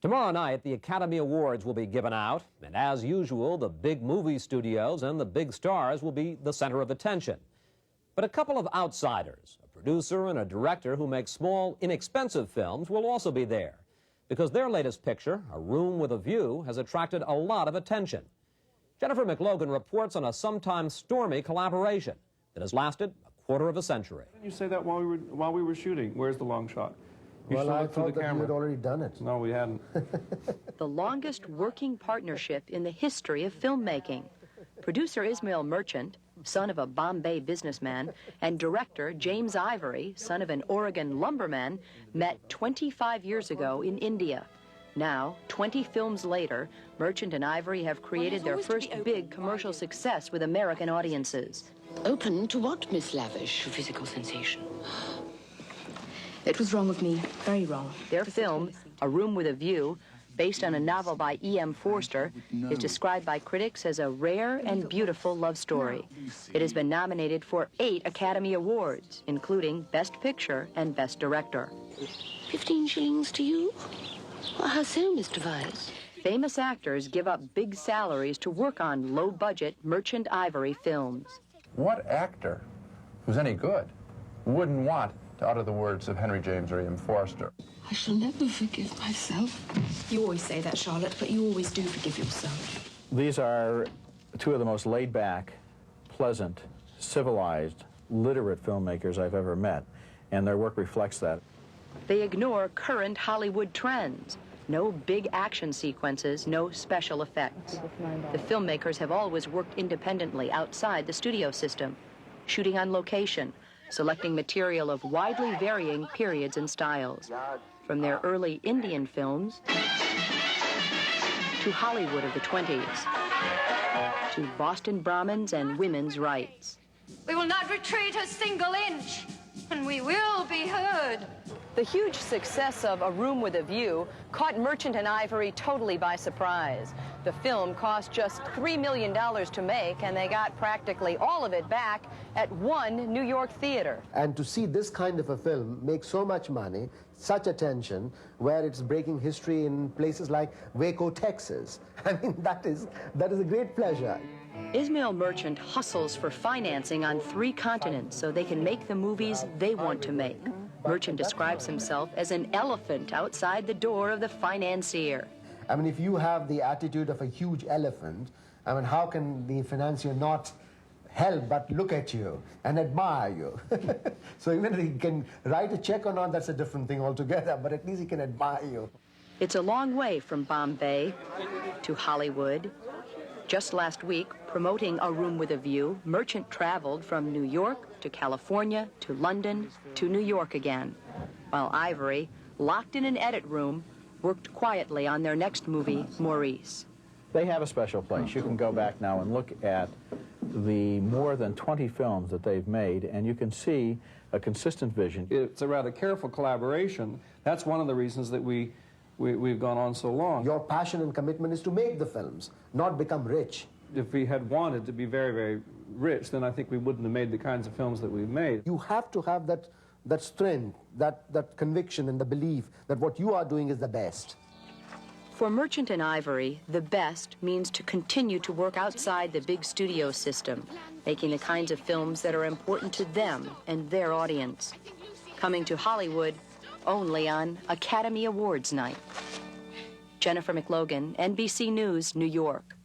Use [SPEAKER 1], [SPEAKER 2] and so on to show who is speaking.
[SPEAKER 1] Tomorrow night, the Academy Awards will be given out, and as usual, the big movie studios and the big stars will be the center of attention. But a couple of outsiders, a producer and a director who make small, inexpensive films, will also be there, because their latest picture, A Room with a View, has attracted a lot of attention. Jennifer McLogan reports on a sometimes stormy collaboration that has lasted a quarter of a century.
[SPEAKER 2] Didn't you say that while we were shooting? Where's the long shot?
[SPEAKER 3] Well, I thought that you had already done it.
[SPEAKER 2] No, we hadn't.
[SPEAKER 4] The longest working partnership in the history of filmmaking. Producer Ismail Merchant, son of a Bombay businessman, and director James Ivory, son of an Oregon lumberman, met 25 years ago in India. Now, 20 films later, Merchant and Ivory have created their first big commercial success with American audiences.
[SPEAKER 5] Open to what, Miss Lavish? Physical sensation.
[SPEAKER 6] It was wrong of me, very wrong.
[SPEAKER 4] Their film, A Room with a View, based on a novel by E.M. Forster, is described by critics as a rare and beautiful love story. It has been nominated for 8 Academy Awards, including Best Picture and Best Director.
[SPEAKER 5] 15 shillings to you? Well, how so, Mr. Vyse?
[SPEAKER 4] Famous actors give up big salaries to work on low-budget Merchant Ivory films.
[SPEAKER 7] What actor who's any good wouldn't want to utter the words of Henry James or E.M. Forster?
[SPEAKER 6] I shall never forgive myself. You always say that, Charlotte, but you always do forgive yourself.
[SPEAKER 8] These are two of the most laid-back, pleasant, civilized, literate filmmakers I've ever met, and their work reflects that.
[SPEAKER 4] They ignore current Hollywood trends. No big action sequences, no special effects. The filmmakers have always worked independently outside the studio system, shooting on location, selecting material of widely varying periods and styles, from their early Indian films to Hollywood of the 20s, to Boston Brahmins and women's rights.
[SPEAKER 9] We will not retreat a single inch, and we will be heard.
[SPEAKER 4] The huge success of A Room with a View caught Merchant and Ivory totally by surprise. The film cost just $3 million to make, and they got practically all of it back at one New York theater.
[SPEAKER 3] And to see this kind of a film make so much money, such attention, where it's breaking history in places like Waco, Texas, I mean, that is a great pleasure.
[SPEAKER 4] Ismail Merchant hustles for financing on 3 continents so they can make the movies they want to make. Merchant describes himself as an elephant outside the door of the financier.
[SPEAKER 3] I mean, if you have the attitude of a huge elephant, I mean, how can the financier not help but look at you and admire you? So even if he can write a check or not, that's a different thing altogether, but at least he can admire you.
[SPEAKER 4] It's a long way from Bombay to Hollywood. Just last week, promoting A Room with a View, Merchant traveled from New York to California to London to New York again, while Ivory, locked in an edit room, worked quietly on their next movie, Maurice.
[SPEAKER 8] They have a special place. You can go back now and look at the more than 20 films that they've made, and you can see a consistent vision.
[SPEAKER 2] It's a rather careful collaboration. That's one of the reasons that we've gone on so long.
[SPEAKER 3] Your passion and commitment is to make the films, not become rich.
[SPEAKER 2] If we had wanted to be very, very rich, then I think we wouldn't have made the kinds of films that we've made.
[SPEAKER 3] You have to have that strength, that conviction and the belief that what you are doing is the best.
[SPEAKER 4] For Merchant and Ivory, the best means to continue to work outside the big studio system, making the kinds of films that are important to them and their audience. Coming to Hollywood only on Academy Awards night. Jennifer McLogan, NBC News, New York.